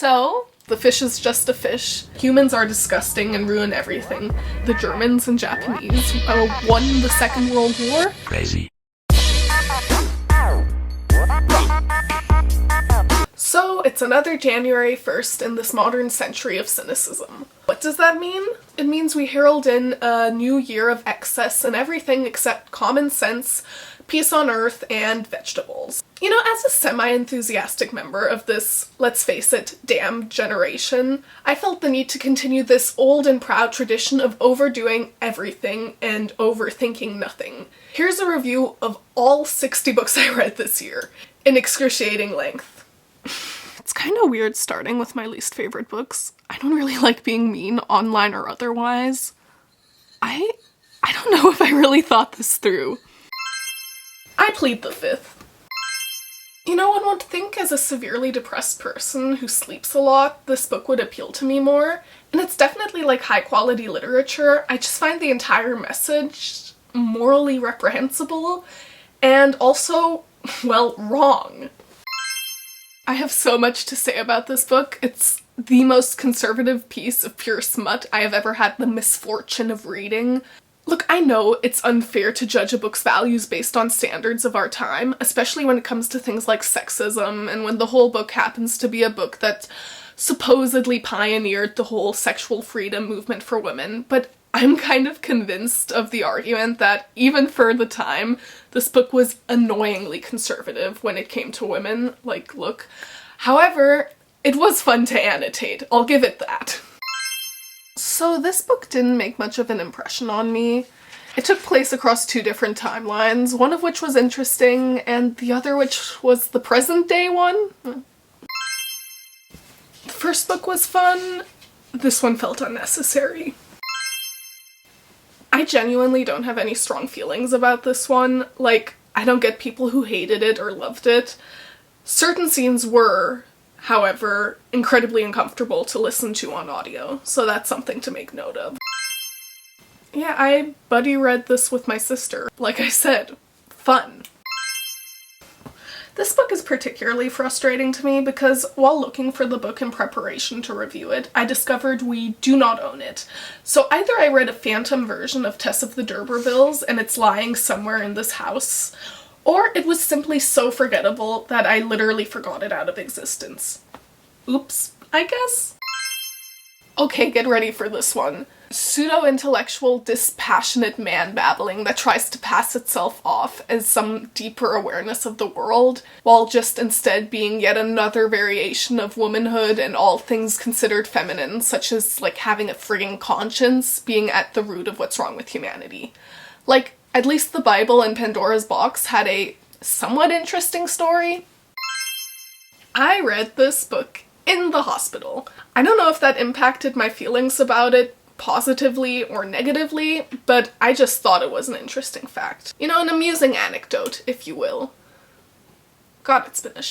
So, the fish is just a fish. Humans are disgusting and ruin everything. The Germans and Japanese won the Second World War. Crazy. So, it's another January 1st in this modern century of cynicism. What does that mean? It means we herald in a new year of excess and everything except common sense, peace on earth, and vegetables. You know, as a semi-enthusiastic member of this, let's face it, damn generation, I felt the need to continue this old and proud tradition of overdoing everything and overthinking nothing. Here's a review of all 60 books I read this year, in excruciating length. It's kind of weird starting with my least favorite books. I don't really like being mean, online or otherwise. I don't know if I really thought this through. I plead the fifth. You know, one would think as a severely depressed person who sleeps a lot, this book would appeal to me more. And it's definitely like high quality literature. I just find the entire message morally reprehensible and also, well, wrong. I have so much to say about this book. It's the most conservative piece of pure smut I have ever had the misfortune of reading. Look, I know it's unfair to judge a book's values based on standards of our time, especially when it comes to things like sexism, and when the whole book happens to be a book that supposedly pioneered the whole sexual freedom movement for women, but I'm kind of convinced of the argument that, even for the time, this book was annoyingly conservative when it came to women. Like, look. However, it was fun to annotate. I'll give it that. So this book didn't make much of an impression on me. It took place across two different timelines, one of which was interesting, and the other which was the present day one. The first book was fun. This one felt unnecessary. I genuinely don't have any strong feelings about this one. Like, I don't get people who hated it or loved it. Certain scenes were, however, incredibly uncomfortable to listen to on audio, so that's something to make note of. Yeah, I buddy read this with my sister. Like I said, fun. This book is particularly frustrating to me because while looking for the book in preparation to review it, I discovered we do not own it. So either I read a phantom version of Tess of the D'Urbervilles and it's lying somewhere in this house, or it was simply so forgettable that I literally forgot it out of existence. Oops, I guess? Okay, get ready for this one. Pseudo-intellectual, dispassionate man-babbling that tries to pass itself off as some deeper awareness of the world, while just instead being yet another variation of womanhood and all things considered feminine, such as, like, having a frigging conscience being at the root of what's wrong with humanity. Like, at least the Bible and Pandora's Box had a somewhat interesting story. I read this book in the hospital. I don't know if that impacted my feelings about it positively or negatively, but I just thought it was an interesting fact. You know, an amusing anecdote, if you will. God, it's been a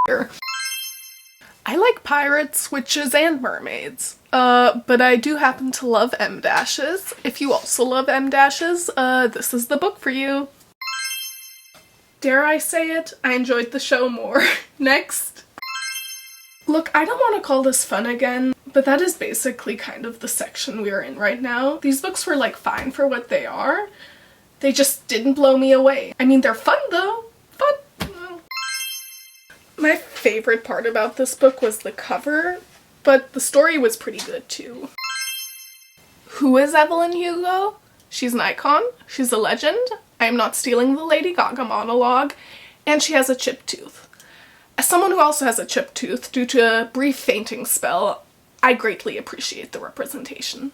year. I like pirates, witches, and mermaids. But I do happen to love M-dashes. If you also love M-dashes, this is the book for you. Dare I say it? I enjoyed the show more. Next. Look, I don't want to call this fun again, but that is basically kind of the section we are in right now. These books were, like, fine for what they are. They just didn't blow me away. I mean, they're fun though, but my favorite part about this book was the cover, but the story was pretty good too. Who is Evelyn Hugo? She's an icon, she's a legend, I am not stealing the Lady Gaga monologue, and she has a chipped tooth. As someone who also has a chipped tooth due to a brief fainting spell, I greatly appreciate the representation.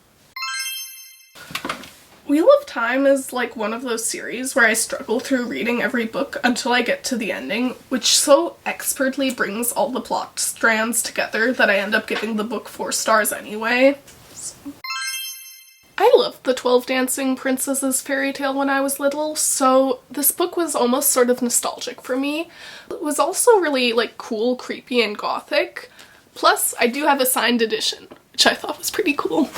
Wheel of Time is like one of those series where I struggle through reading every book until I get to the ending, which so expertly brings all the plot strands together that I end up giving the book 4 stars anyway. I loved the 12 Dancing Princesses fairy tale when I was little, so this book was almost sort of nostalgic for me. It was also really, like, cool, creepy, and gothic. Plus, I do have a signed edition, which I thought was pretty cool.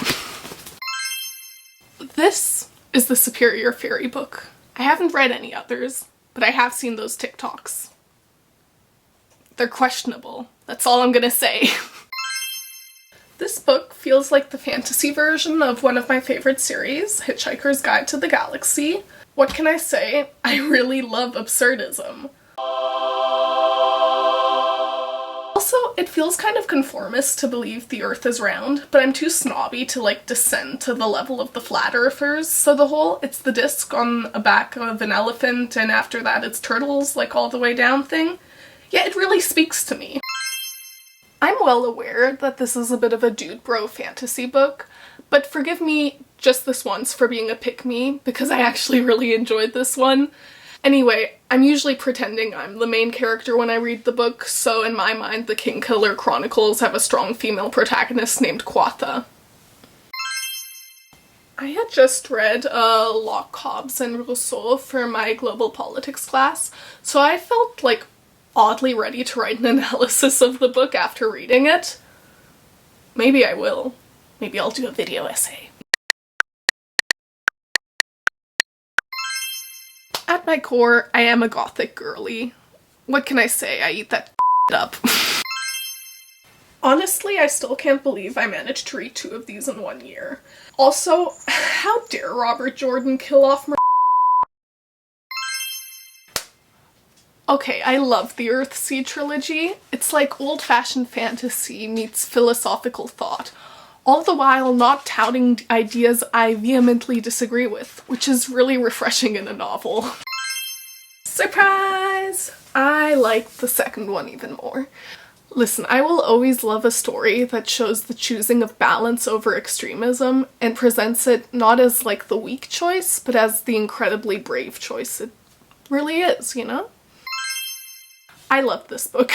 This is the superior fairy book. I haven't read any others, but I have seen those TikToks. They're questionable. That's all I'm gonna say. This book feels like the fantasy version of one of my favorite series, Hitchhiker's Guide to the Galaxy. What can I say? I really love absurdism. Also, it feels kind of conformist to believe the Earth is round, but I'm too snobby to like descend to the level of the flat earthers, so the whole it's the disc on a back of an elephant and after that it's turtles like all the way down thing, yeah, it really speaks to me. I'm well aware that this is a bit of a dude bro fantasy book, but forgive me just this once for being a pick-me, because I actually really enjoyed this one. Anyway, I'm usually pretending I'm the main character when I read the book, so in my mind the Kingkiller Chronicles have a strong female protagonist named Quatha. I had just read Locke, Hobbes and Rousseau for my global politics class, so I felt like oddly ready to write an analysis of the book after reading it. Maybe I will. Maybe I'll do a video essay. At my core, I am a gothic girly. What can I say? I eat that up. Honestly, I still can't believe I managed to read 2 of these in 1 year. Also, how dare Robert Jordan kill off Okay, I love the Earthsea trilogy. It's like old-fashioned fantasy meets philosophical thought, all the while not touting ideas I vehemently disagree with, which is really refreshing in a novel. Surprise! I like the second one even more. Listen, I will always love a story that shows the choosing of balance over extremism and presents it not as like the weak choice, but as the incredibly brave choice it really is, you know? I love this book.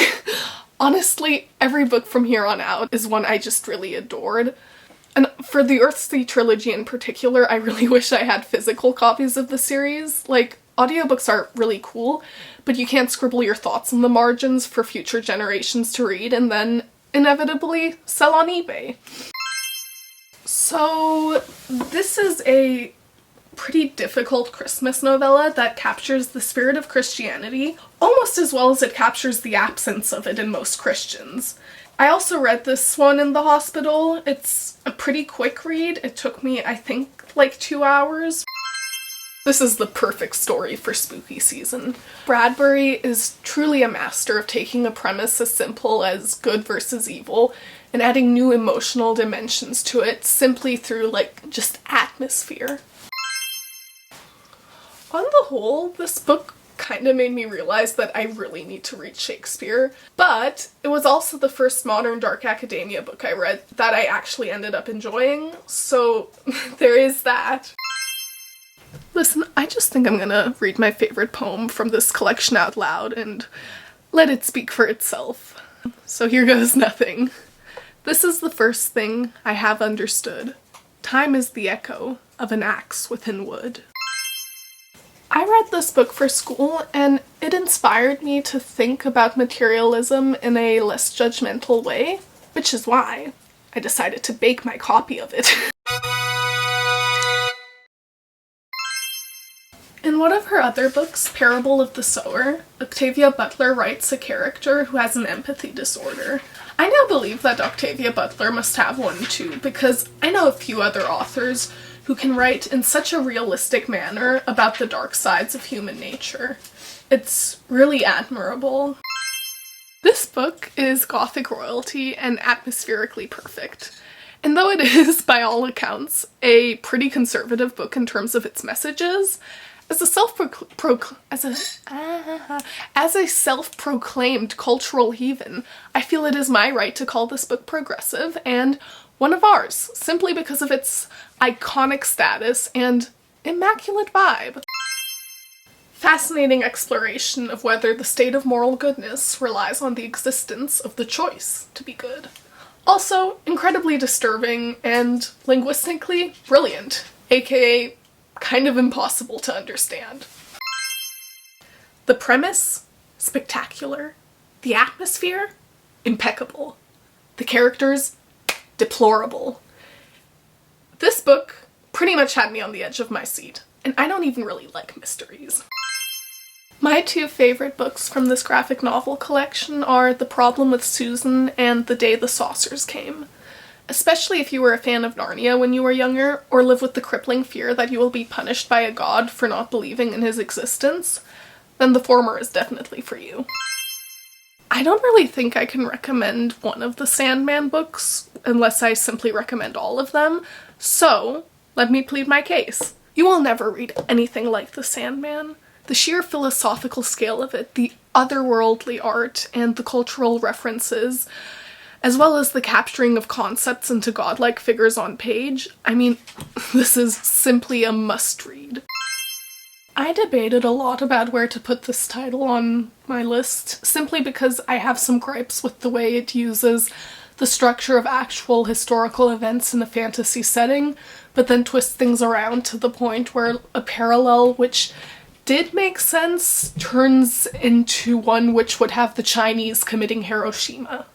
Honestly, every book from here on out is one I just really adored. And for the Earthsea trilogy in particular, I really wish I had physical copies of the series. Like, audiobooks are really cool, but you can't scribble your thoughts in the margins for future generations to read and then inevitably sell on eBay. So, this is a pretty difficult Christmas novella that captures the spirit of Christianity almost as well as it captures the absence of it in most Christians. I also read this one in the hospital. It's a pretty quick read. It took me, I think, like 2 hours. This is the perfect story for spooky season. Bradbury is truly a master of taking a premise as simple as good versus evil and adding new emotional dimensions to it simply through, like, just atmosphere. On the whole, this book kind of made me realize that I really need to read Shakespeare, but it was also the first modern dark academia book I read that I actually ended up enjoying, so there is that. Listen, I just think I'm gonna read my favorite poem from this collection out loud and let it speak for itself. So here goes nothing. This is the first thing I have understood. Time is the echo of an axe within wood. I read this book for school and it inspired me to think about materialism in a less judgmental way, which is why I decided to bake my copy of it. In one of her other books, Parable of the Sower, Octavia Butler writes a character who has an empathy disorder. I now believe that Octavia Butler must have one too, because I know a few other authors who can write in such a realistic manner about the dark sides of human nature. It's really admirable. This book is gothic royalty and atmospherically perfect. And though it is, by all accounts, a pretty conservative book in terms of its messages, as a self-proclaimed cultural heathen, I feel it is my right to call this book progressive and one of ours, simply because of its iconic status and immaculate vibe. Fascinating exploration of whether the state of moral goodness relies on the existence of the choice to be good. Also, incredibly disturbing and linguistically brilliant, aka kind of impossible to understand. The premise? Spectacular. The atmosphere? Impeccable. The characters? Deplorable. This book pretty much had me on the edge of my seat, and I don't even really like mysteries. My 2 favorite books from this graphic novel collection are The Problem with Susan and The Day the Saucers Came. especially if you were a fan of Narnia when you were younger, or live with the crippling fear that you will be punished by a god for not believing in his existence, then the former is definitely for you. I don't really think I can recommend one of the Sandman books, unless I simply recommend all of them, so let me plead my case. You will never read anything like The Sandman. The sheer philosophical scale of it, the otherworldly art, and the cultural references, as well as the capturing of concepts into godlike figures on page, I mean, this is simply a must-read. I debated a lot about where to put this title on my list, simply because I have some gripes with the way it uses the structure of actual historical events in a fantasy setting, but then twists things around to the point where a parallel which did make sense turns into one which would have the Chinese committing Hiroshima.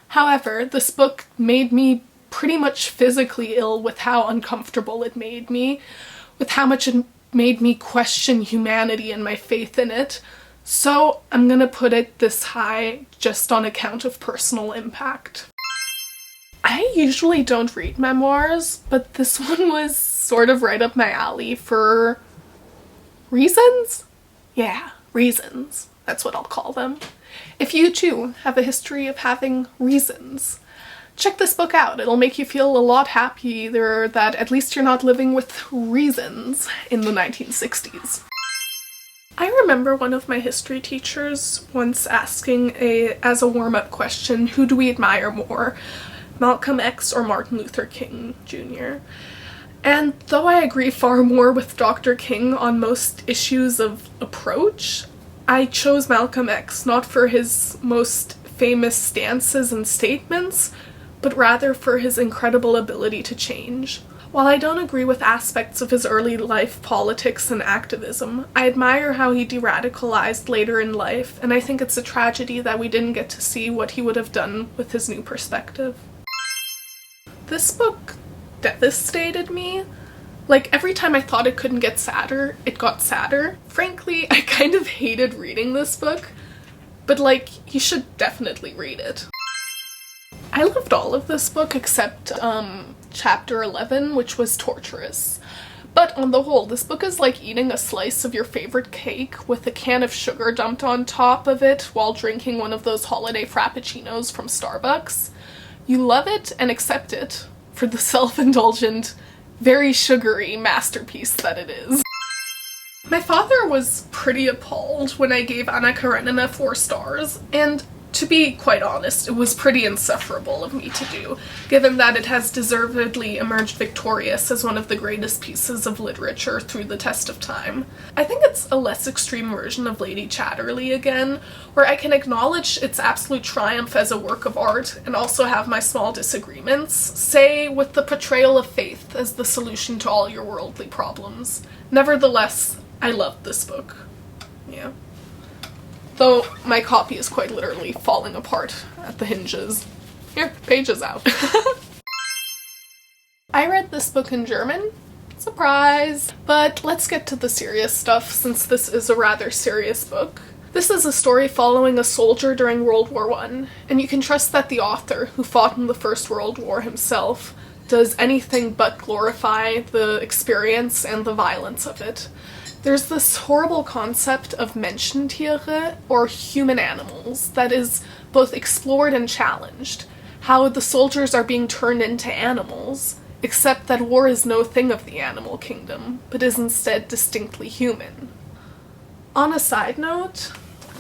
However, this book made me pretty much physically ill with how uncomfortable it made me, with how much it made me question humanity and my faith in it, so I'm gonna put it this high just on account of personal impact. I usually don't read memoirs, but this one was sort of right up my alley for reasons? Yeah, reasons. That's what I'll call them. If you too have a history of having reasons, check this book out. It'll make you feel a lot happier that at least you're not living with reasons in the 1960s. I remember one of my history teachers once asking as a warm-up question, who do we admire more, Malcolm X or Martin Luther King Jr.? And though I agree far more with Dr. King on most issues of approach, I chose Malcolm X not for his most famous stances and statements, but rather for his incredible ability to change. While I don't agree with aspects of his early life politics and activism, I admire how he de-radicalized later in life, and I think it's a tragedy that we didn't get to see what he would have done with his new perspective. This book devastated me. Like, every time I thought it couldn't get sadder, it got sadder. Frankly, I kind of hated reading this book, but like, you should definitely read it. I loved all of this book except chapter 11, which was torturous. But on the whole, this book is like eating a slice of your favorite cake with a can of sugar dumped on top of it while drinking one of those holiday frappuccinos from Starbucks. You love it and accept it for the self-indulgent, very sugary masterpiece that it is. My father was pretty appalled when I gave Anna Karenina 4 stars, and to be quite honest, it was pretty insufferable of me to do, given that it has deservedly emerged victorious as one of the greatest pieces of literature through the test of time. I think it's a less extreme version of Lady Chatterley again, where I can acknowledge its absolute triumph as a work of art and also have my small disagreements, say with the portrayal of faith as the solution to all your worldly problems. Nevertheless, I loved this book. Yeah. Though my copy is quite literally falling apart at the hinges. Here, page is out. I read this book in German. Surprise! But let's get to the serious stuff, since this is a rather serious book. This is a story following a soldier during World War I, and you can trust that the author, who fought in the First World War himself, does anything but glorify the experience and the violence of it. There's this horrible concept of Menschentiere, or human animals, that is both explored and challenged. How the soldiers are being turned into animals, except that war is no thing of the animal kingdom, but is instead distinctly human. On a side note,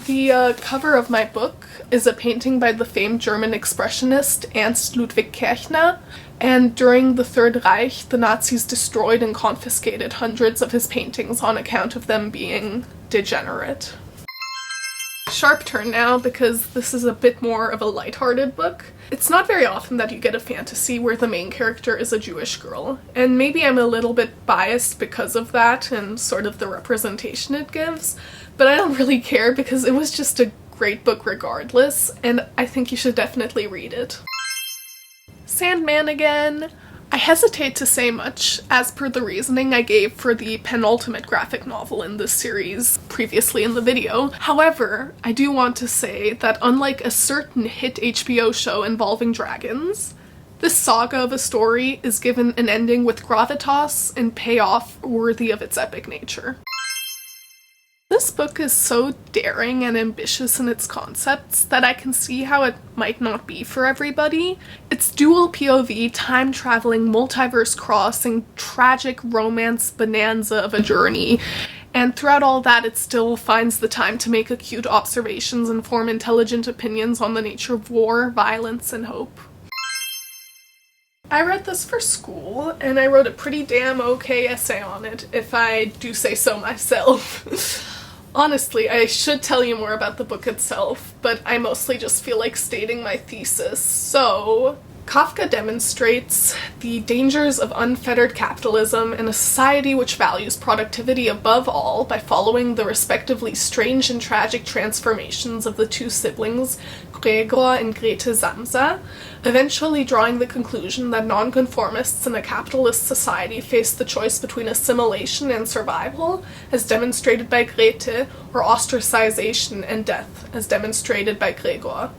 the cover of my book is a painting by the famed German expressionist Ernst Ludwig Kirchner, and during the Third Reich, the Nazis destroyed and confiscated hundreds of his paintings on account of them being degenerate. Sharp turn now, because this is a bit more of a lighthearted book. It's not very often that you get a fantasy where the main character is a Jewish girl, and maybe I'm a little bit biased because of that and sort of the representation it gives, but I don't really care because it was just a great book regardless, and I think you should definitely read it. Sandman again. I hesitate to say much, as per the reasoning I gave for the penultimate graphic novel in this series previously in the video. However, I do want to say that unlike a certain hit HBO show involving dragons, This saga of a story is given an ending with gravitas and payoff worthy of its epic nature. This book is so daring and ambitious in its concepts that I can see how it might not be for everybody. It's dual POV, time-traveling, multiverse-crossing, tragic romance bonanza of a journey, and throughout all that it still finds the time to make acute observations and form intelligent opinions on the nature of war, violence, and hope. I read this for school, and I wrote a pretty damn okay essay on it, if I do say so myself. Honestly, I should tell you more about the book itself, but I mostly just feel like stating my thesis. So, Kafka demonstrates the dangers of unfettered capitalism in a society which values productivity above all by following the respectively strange and tragic transformations of the two siblings, Gregor and Grete Samsa, eventually drawing the conclusion that nonconformists in a capitalist society face the choice between assimilation and survival, as demonstrated by Grete, or ostracization and death, as demonstrated by Gregor.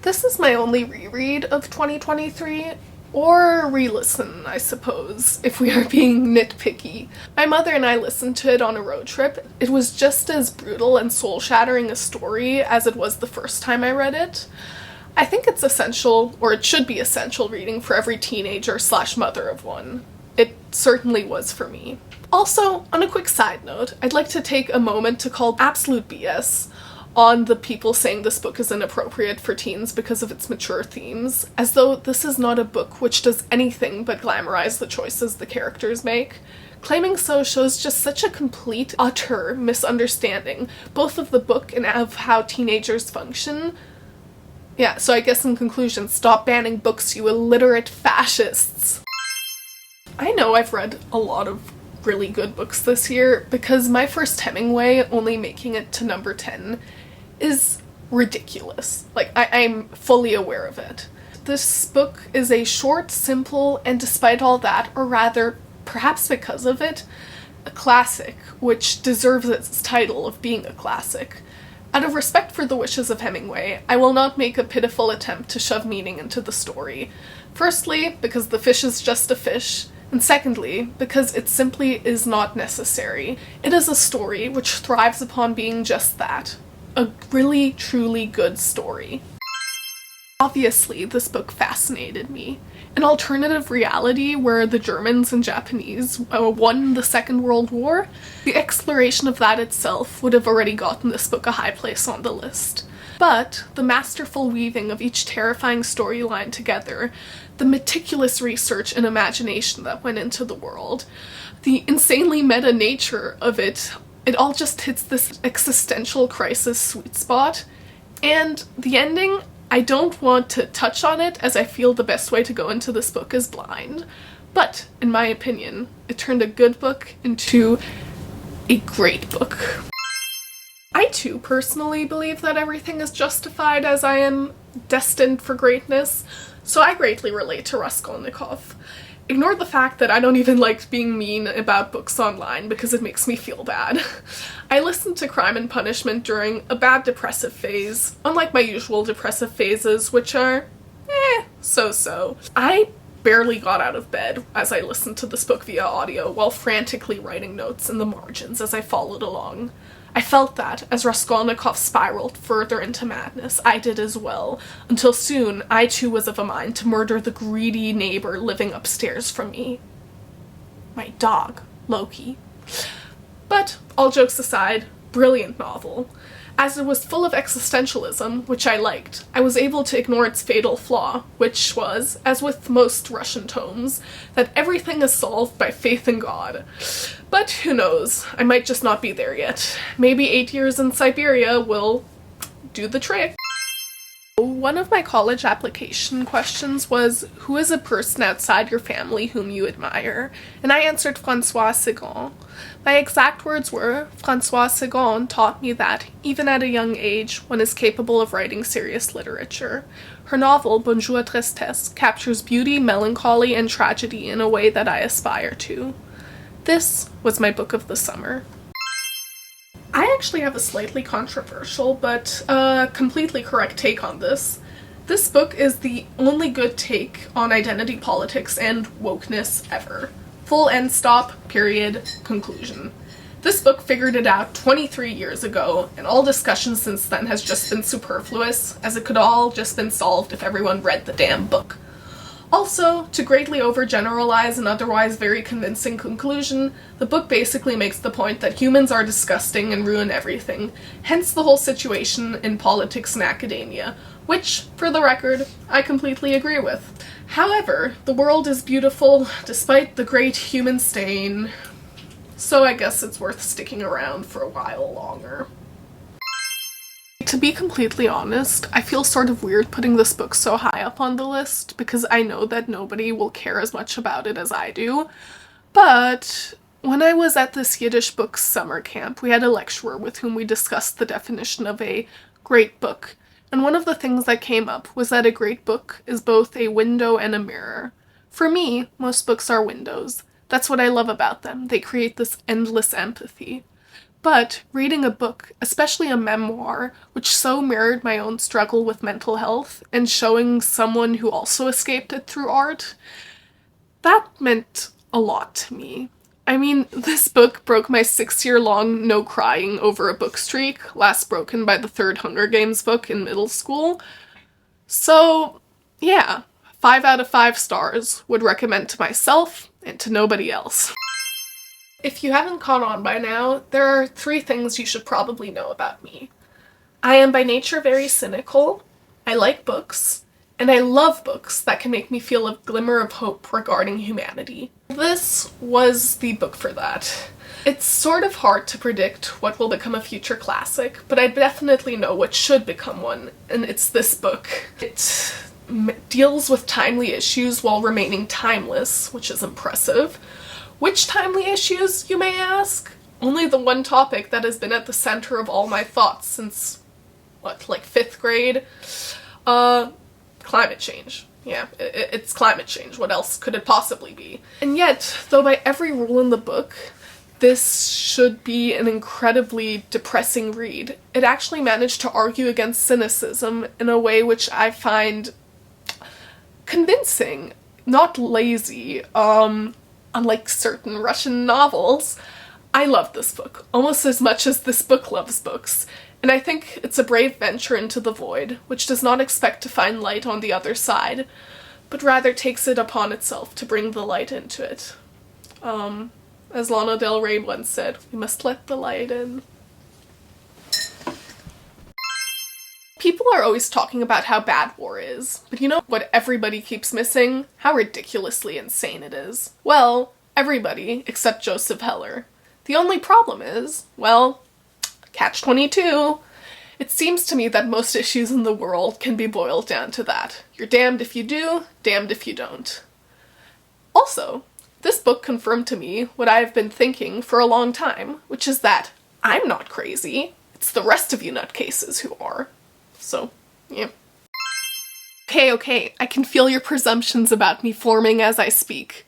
This is my only reread of 2023, or re-listen, I suppose, if we are being nitpicky. My mother and I listened to it on a road trip. It was just as brutal and soul-shattering a story as it was the first time I read it. I think it's essential, or it should be essential reading for every teenager / mother of one. It certainly was for me. Also, on a quick side note, I'd like to take a moment to call absolute BS on the people saying this book is inappropriate for teens because of its mature themes, as though this is not a book which does anything but glamorize the choices the characters make. Claiming so shows just such a complete, utter misunderstanding, both of the book and of how teenagers function. Yeah, so I guess in conclusion, stop banning books, you illiterate fascists. I know I've read a lot of really good books this year, because my first Hemingway only making it to number 10 is ridiculous. Like, I'm fully aware of it. This book is a short, simple, and despite all that, or rather, perhaps because of it, a classic, which deserves its title of being a classic. Out of respect for the wishes of Hemingway, I will not make a pitiful attempt to shove meaning into the story. Firstly, because the fish is just a fish, and secondly, because it simply is not necessary. It is a story which thrives upon being just that. A really, truly good story. Obviously, this book fascinated me. An alternative reality where the Germans and Japanese won the Second World War, the exploration of that itself would have already gotten this book a high place on the list. But the masterful weaving of each terrifying storyline together, the meticulous research and imagination that went into the world, the insanely meta nature of it all just hits this existential crisis sweet spot. And the ending, I don't want to touch on it as I feel the best way to go into this book is blind, but in my opinion, it turned a good book into a great book. I too personally believe that everything is justified as I am destined for greatness, so I greatly relate to Raskolnikov. Ignore the fact that I don't even like being mean about books online because it makes me feel bad. I listened to Crime and Punishment during a bad depressive phase, unlike my usual depressive phases, which are so-so. I barely got out of bed as I listened to this book via audio while frantically writing notes in the margins as I followed along. I felt that, as Raskolnikov spiraled further into madness, I did as well, until soon I too was of a mind to murder the greedy neighbor living upstairs from me. My dog, Loki. But, all jokes aside, brilliant novel. As it was full of existentialism, which I liked, I was able to ignore its fatal flaw, which was, as with most Russian tomes, that everything is solved by faith in God. But who knows, I might just not be there yet. Maybe 8 years in Siberia will do the trick. One of my college application questions was, who is a person outside your family whom you admire? And I answered François Sagan. My exact words were, François Sagan taught me that, even at a young age, one is capable of writing serious literature. Her novel, Bonjour Tristesse, captures beauty, melancholy, and tragedy in a way that I aspire to. This was my book of the summer. I actually have a slightly controversial but completely correct take on this. This book is the only good take on identity politics and wokeness ever. Full end stop, period, conclusion. This book figured it out 23 years ago, and all discussion since then has just been superfluous, as it could all just been solved if everyone read the damn book. Also, to greatly overgeneralize an otherwise very convincing conclusion, the book basically makes the point that humans are disgusting and ruin everything, hence the whole situation in politics and academia, which, for the record, I completely agree with. However, the world is beautiful despite the great human stain, so I guess it's worth sticking around for a while longer. To be completely honest, I feel sort of weird putting this book so high up on the list because I know that nobody will care as much about it as I do. But when I was at this Yiddish books summer camp, we had a lecturer with whom we discussed the definition of a great book. And one of the things that came up was that a great book is both a window and a mirror. For me, most books are windows. That's what I love about them. They create this endless empathy. But reading a book, especially a memoir, which so mirrored my own struggle with mental health, and showing someone who also escaped it through art, that meant a lot to me. I mean, this book broke my 6-year-long no crying over a book streak, last broken by the third Hunger Games book in middle school. So, yeah, 5 out of 5 stars, would recommend to myself and to nobody else. If you haven't caught on by now, there are 3 things you should probably know about me. I am by nature very cynical, I like books, and I love books that can make me feel a glimmer of hope regarding humanity. This was the book for that. It's sort of hard to predict what will become a future classic, but I definitely know what should become one, and it's this book. It deals with timely issues while remaining timeless, which is impressive. Which timely issues, you may ask? Only the one topic that has been at the center of all my thoughts since, like 5th grade? Climate change. Yeah, it's climate change. What else could it possibly be? And yet, though by every rule in the book, this should be an incredibly depressing read, it actually managed to argue against cynicism in a way which I find convincing, not lazy. Unlike certain Russian novels, I love this book almost as much as this book loves books, and I think it's a brave venture into the void, which does not expect to find light on the other side, but rather takes it upon itself to bring the light into it. As Lana Del Rey once said, we must let the light in. People are always talking about how bad war is, but you know what everybody keeps missing? How ridiculously insane it is. Well, everybody except Joseph Heller. The only problem is, well, catch-22. It seems to me that most issues in the world can be boiled down to that. You're damned if you do, damned if you don't. Also, this book confirmed to me what I have been thinking for a long time, which is that I'm not crazy. It's the rest of you nutcases who are. So, yeah. Okay, I can feel your presumptions about me forming as I speak.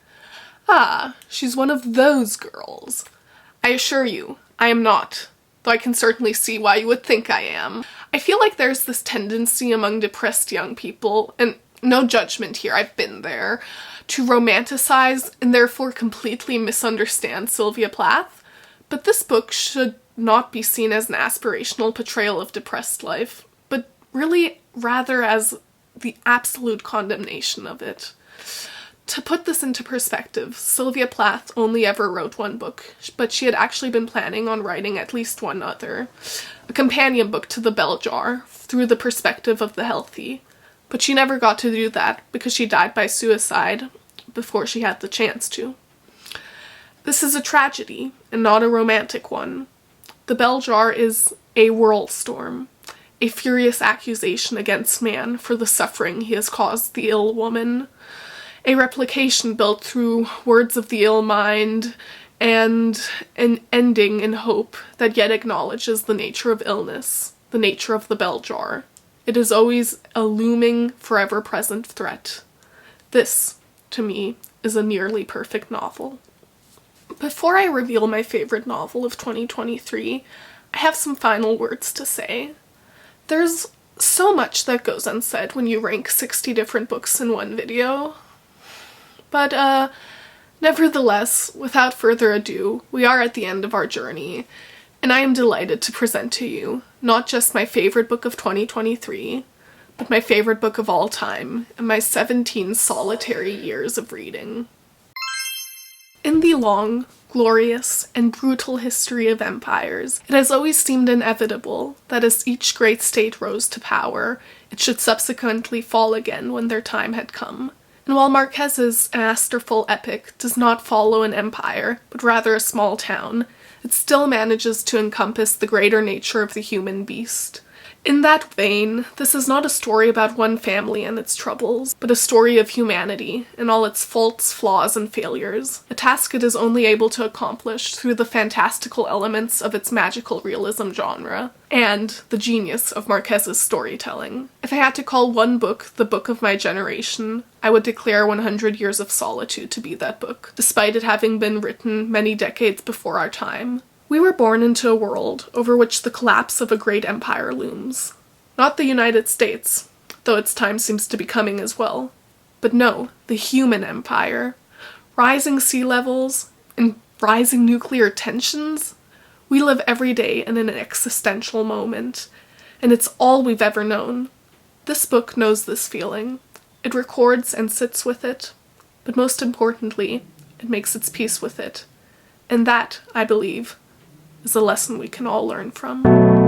Ah, she's one of those girls. I assure you, I am not, though I can certainly see why you would think I am. I feel like there's this tendency among depressed young people, and no judgment here, I've been there, to romanticize and therefore completely misunderstand Sylvia Plath, but this book should not be seen as an aspirational portrayal of depressed life, but really rather as the absolute condemnation of it. To put this into perspective, Sylvia Plath only ever wrote 1 book, but she had actually been planning on writing at least 1 other, a companion book to The Bell Jar, through the perspective of the healthy. But she never got to do that because she died by suicide before she had the chance to. This is a tragedy, and not a romantic one. The Bell Jar is a world storm, a furious accusation against man for the suffering he has caused the ill woman, a replication built through words of the ill mind, and an ending in hope that yet acknowledges the nature of illness, the nature of the Bell Jar. It is always a looming, forever present threat. This, to me, is a nearly perfect novel. Before I reveal my favorite novel of 2023, I have some final words to say. There's so much that goes unsaid when you rank 60 different books in one video. But, nevertheless, without further ado, we are at the end of our journey, and I am delighted to present to you not just my favorite book of 2023, but my favorite book of all time, and my 17 solitary years of reading. In the long, glorious, and brutal history of empires, it has always seemed inevitable that as each great state rose to power, it should subsequently fall again when their time had come. And while Marquez's masterful epic does not follow an empire, but rather a small town, it still manages to encompass the greater nature of the human beast. In that vein, this is not a story about one family and its troubles, but a story of humanity in all its faults, flaws, and failures, a task it is only able to accomplish through the fantastical elements of its magical realism genre, and the genius of Marquez's storytelling. If I had to call one book the book of my generation, I would declare 100 Years of Solitude to be that book, despite it having been written many decades before our time. We were born into a world over which the collapse of a great empire looms. Not the United States, though its time seems to be coming as well. But no, the human empire. Rising sea levels and rising nuclear tensions. We live every day in an existential moment, and it's all we've ever known. This book knows this feeling. It records and sits with it, but most importantly, it makes its peace with it. And that, I believe, is a lesson we can all learn from.